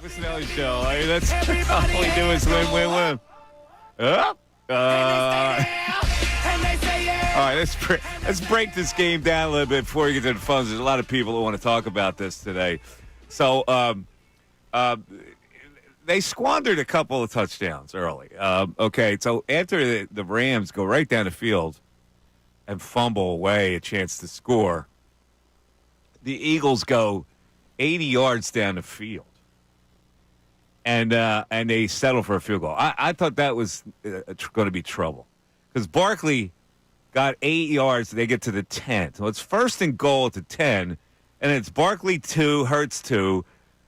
Missanelli show. I mean, that's all we do is win, win, win. All right, let's break this game down a little bit before we get to the phones. There's a lot of people who want to talk about this today. So they squandered a couple of touchdowns early. Okay, so after the Rams go right down the field and fumble away a chance to score, the Eagles go 80 yards down the field. And they settle for a field goal. I thought that was going to be trouble because Barkley got 8 yards. They get to the 10. So it's first and goal at the 10, and it's Barkley 2, Hurts 2,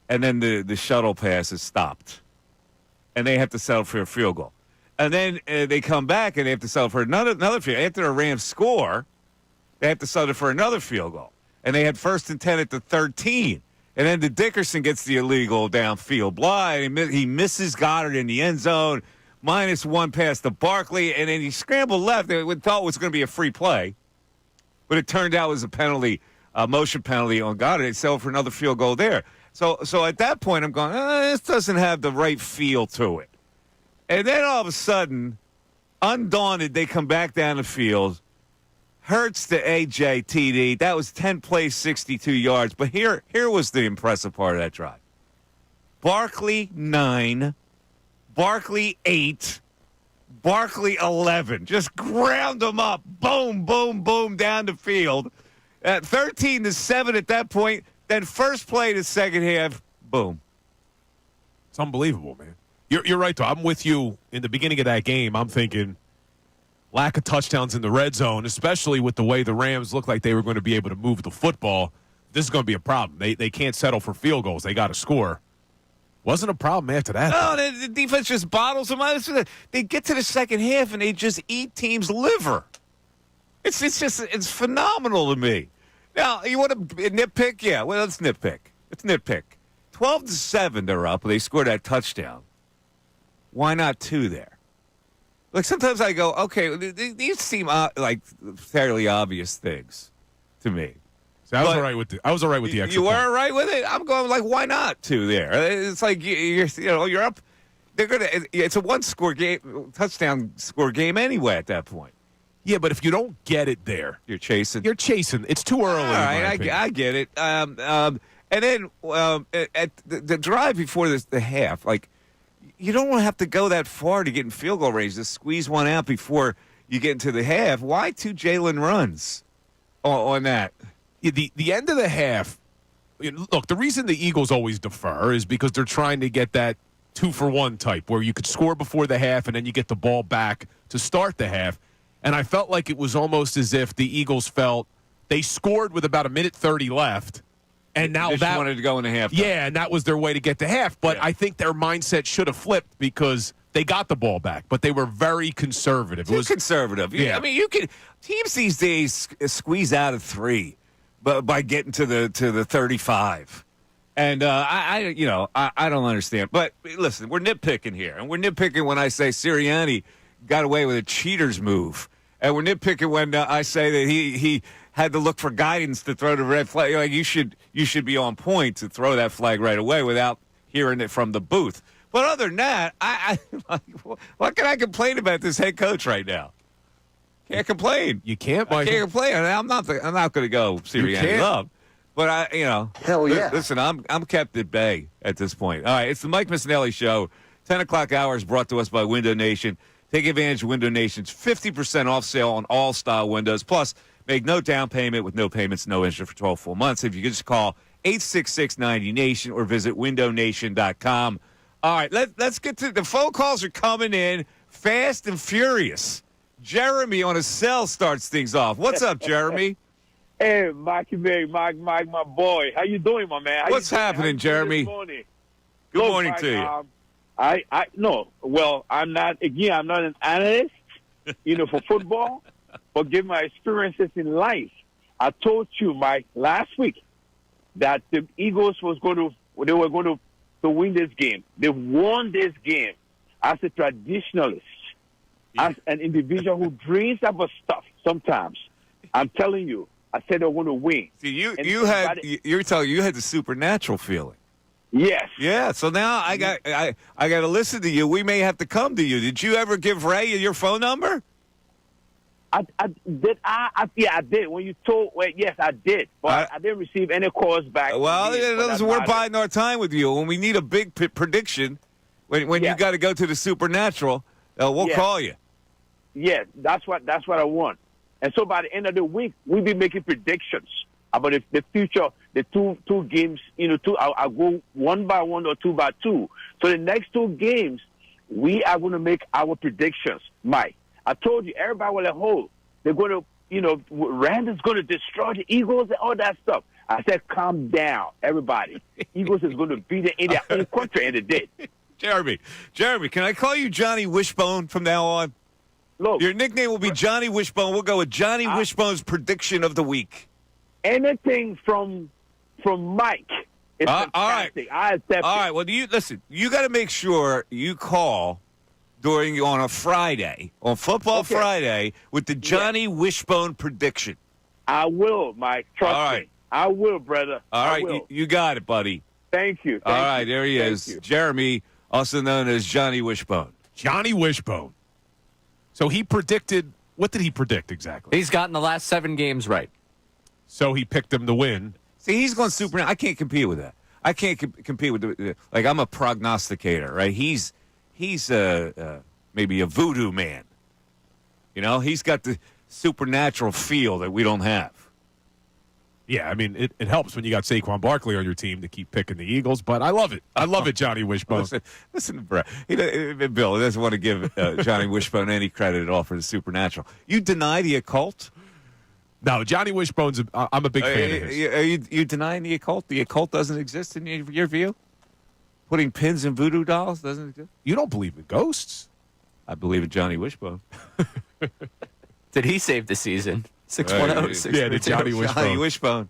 and then the shuttle pass is stopped. And they have to settle for a field goal. And then they come back, and they have to settle for another field. After the Rams score, they have to settle for another field goal. And they had first and 10 at the 13. And then the Dickerson gets the illegal downfield blind. He misses Goddard in the end zone, -1 pass to Barkley, and then he scrambled left. We thought it was going to be a free play, but it turned out it was a penalty, a motion penalty on Goddard. They settled for another field goal there. So at that point, I'm going, this doesn't have the right feel to it. And then all of a sudden, undaunted, they come back down the field. Hurts to A.J. TD. That was 10 plays, 62 yards. But here was the impressive part of that drive. Barkley, 9. Barkley, 8. Barkley, 11. Just ground them up. Boom, boom, boom, down the field. At 13-7 at that point. Then first play the second half, boom. It's unbelievable, man. You're right, though. I'm with you. In the beginning of that game, I'm thinking lack of touchdowns in the red zone, especially with the way the Rams looked like they were going to be able to move the football. This is going to be a problem. They can't settle for field goals. They got to score. Wasn't a problem after that. No, the defense just bottles them out. They get to the second half, and they just eat teams' liver. It's phenomenal to me. Now, you want to nitpick? Yeah, well, let's nitpick. Let's nitpick. 12-7, they're up. They scored that touchdown. Why not 2 there? Like, sometimes I go, okay, these seem like fairly obvious things to me. So I was all right with the extra You were point. all right with it? I'm going, like, why not 2 there? It's like, you're up. It's a one-score game, touchdown score game anyway at that point. Yeah, but if you don't get it there, you're chasing. It's too early. All right, I get it. And then at the drive before the half, like, you don't want to have to go that far to get in field goal range. Just squeeze one out before you get into the half. Why 2 Jalen runs on that? Yeah, the end of the half. Look, the reason the Eagles always defer is because they're trying to get that 2-for-1 type where you could score before the half and then you get the ball back to start the half. And I felt like it was almost as if the Eagles felt they scored with about 1:30 left. And now they just wanted to go in the half. Yeah, and that was their way to get to half. But I think their mindset should have flipped because they got the ball back, but they were very conservative. It was conservative. Yeah. I mean, teams these days squeeze out of 3, but by getting to the 35. And I don't understand. But listen, we're nitpicking here, and we're nitpicking when I say Sirianni got away with a cheater's move, and we're nitpicking when I say that he had to look for guidance to throw the red flag. Like, you should be on point to throw that flag right away without hearing it from the booth. But other than that, what can I complain about this head coach right now? Can't complain. You can't, Michael. I can't complain. I'm not going to go Sirianni up. But hell yeah. Listen, I'm kept at bay at this point. All right, it's the Mike Missanelli Show. 10 o'clock hour is brought to us by Window Nation. Take advantage of Window Nation's 50% off sale on all style windows. Plus, make no down payment with no payments, no interest for 12 full months. If you could just call 866-90-NATION or visit windownation.com. All right, let's get to the phone calls are coming in fast and furious. Jeremy on a cell starts things off. What's up, Jeremy? Hey, Mikey, Mike, my boy. How you doing, my man? What's happening, Jeremy? Good morning Mike, to you. I'm not an analyst, for football, but given my experiences in life, I told you, Mike, last week that the Eagles were going to win this game. They won this game as a traditionalist, as an individual who dreams about stuff sometimes. I'm telling you, I said they were going to win. See, you had the supernatural feeling. Yes. Yeah, so now I got to listen to you. We may have to come to you. Did you ever give Ray your phone number? Yeah, I did. When you told, yes, I did, but I didn't receive any calls back. Well, we're biding our time with you. When we need a big prediction, when you got to go to the Supernatural, we'll call you. Yeah, that's what I want. And so by the end of the week, we'll be making predictions about the future, the two games. I'll go 1 by 1 or 2 by 2. So the next 2 games, we are going to make our predictions, Mike. I told you, everybody will hold. They're going to, Randall's going to destroy the Eagles and all that stuff. I said, calm down, everybody. Eagles is going to beat them in their own country, and they did. Jeremy, can I call you Johnny Wishbone from now on? Look, your nickname will be Johnny Wishbone. We'll go with Johnny Wishbone's prediction of the week. Anything from Mike is fantastic. I accept all right, well, listen, you got to make sure you call on a Friday, on Football Friday, with the Johnny Wishbone prediction. I will, Mike. Trust me. I will, brother. All right, you got it, buddy. Thank you. All right, there he is. Jeremy, also known as Johnny Wishbone. Johnny Wishbone. So he predicted, what did he predict exactly? He's gotten the last 7 games right. So he picked them to win. See, he's going super. I can't compete with that. I can't compete with I'm a prognosticator, right? He's maybe a voodoo man. He's got the supernatural feel that we don't have. Yeah, I mean, it helps when you got Saquon Barkley on your team to keep picking the Eagles, but I love it. I love it, Johnny Wishbone. Listen, Bill, he doesn't want to give Johnny Wishbone any credit at all for the supernatural. You deny the occult? No, Johnny Wishbone's. I'm a big fan of his. Are you denying the occult? The occult doesn't exist in your view? Putting pins in voodoo dolls doesn't exist? You don't believe in ghosts? I believe in Johnny Wishbone. Did he save the season? 610. Yeah, the Johnny Wishbone. Johnny Wishbone.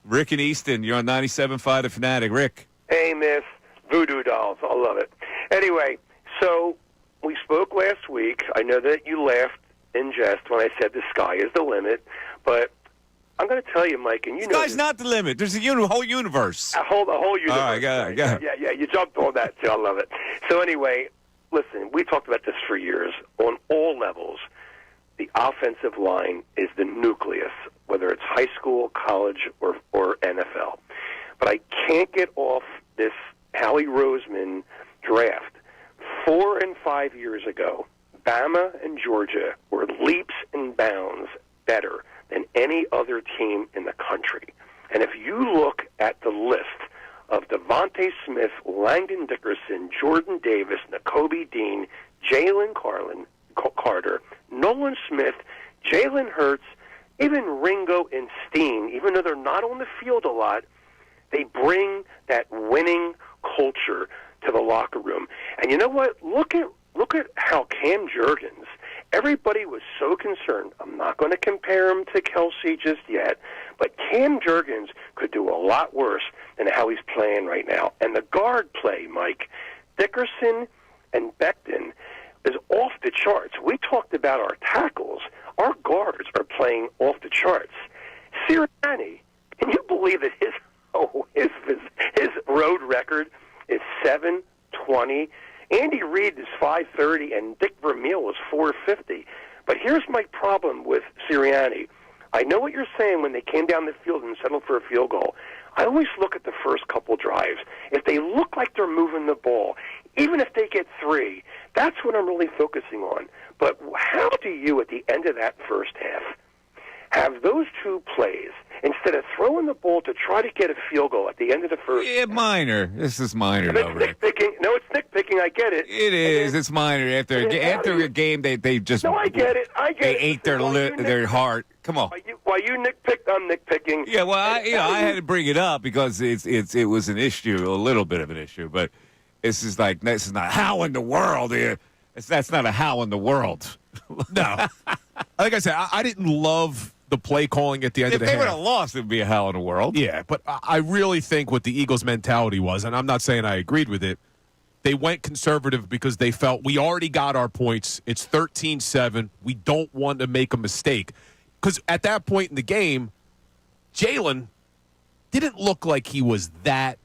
Rick and Easton, you're on 97.5 The Fanatic. Rick. Hey, miss. Voodoo dolls. I love it. Anyway, so we spoke last week. I know that you laughed in jest when I said the sky is the limit, but I'm going to tell you, Mike, and you know... Sky's not the limit. There's a whole universe. A whole universe. All right, go ahead. Yeah, you jumped on that, too. I love it. So anyway, listen, we talked about this for years. On all levels, the offensive line is the nucleus, whether it's high school, college, or NFL. But I can't get off this Howie Roseman draft. 4 and 5 years ago, Bama and Georgia were leaps and bounds better than any other team in the country. And if you look at the list of Devontae Smith, Langdon Dickerson, Jordan Davis, Nakobe Dean, Jalen Carter, Nolan Smith, Jalen Hurts, even Ringo and Steen, even though they're not on the field a lot, they bring that winning culture to the locker room. And you know what? Look at how Cam Jurgens, everybody was so concerned. I'm not going to compare him to Kelsey just yet, but Cam Jurgens could do a lot worse than how he's playing right now. And the guard play, Mike, Dickerson and Becton, is off the charts. We talked about our tackles. Our guards are playing off the charts. Sirianni, can you believe that his road record is 7-20? Andy Reid is 530, and Dick Vermeil is 450. But here's my problem with Sirianni. I know what you're saying when they came down the field and settled for a field goal. I always look at the first couple drives. If they look like they're moving the ball, even if they get 3, that's what I'm really focusing on. But how do you, at the end of that first half, have those 2 plays instead of throwing the ball to try to get a field goal at the end of the first half? Minor. This is minor, though, Rick. No, it's nitpicking. I get it. It is. It's minor. After a game, they just... No, I get it. They ate their heart. Come on. While you nitpicked, I'm nitpicking. Yeah, well, I had to bring it up because it was an issue, a little bit of an issue, but this is not how in the world. That's not a how in the world. No. Like I said, I didn't love the play calling at the end of the half. If they would have lost, it would be a how in the world. Yeah, but I really think what the Eagles' mentality was, and I'm not saying I agreed with it, they went conservative because they felt we already got our points. It's 13-7. We don't want to make a mistake. Because at that point in the game, Jalen didn't look like he was that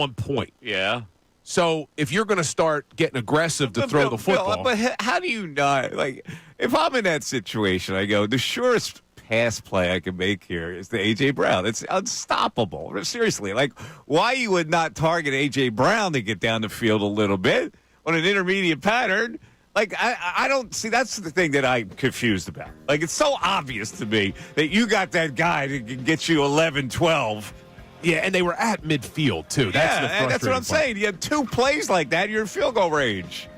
on point. Yeah. So if you're going to start getting aggressive to throw the football. But how do you not, like, if I'm in that situation, I go, the surest pass play I can make here is the A.J. Brown. It's unstoppable. Seriously, like, why you would not target A.J. Brown to get down the field a little bit on an intermediate pattern? Like, I don't see, that's the thing that I'm confused about. Like, it's so obvious to me that you got that guy that can get you 11, 12. Yeah, and they were at midfield, too. That's the frustrating that's what I'm part. saying. You had 2 plays like that, you're in field goal range.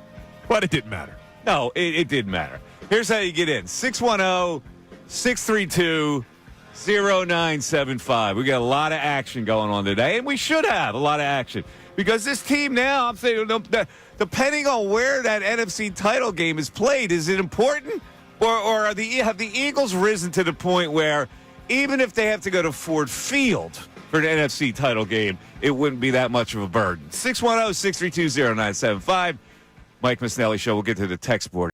But it didn't matter. No, it didn't matter. Here's how you get in. 610-632-0975. We got a lot of action going on today, and we should have a lot of action. Because this team now, I'm saying, depending on where that NFC title game is played, is it important? Or have the Eagles risen to the point where even if they have to go to Ford Field for an NFC title game, it wouldn't be that much of a burden? 610-632-0975. Mike Missanelli Show. We'll get to the text board.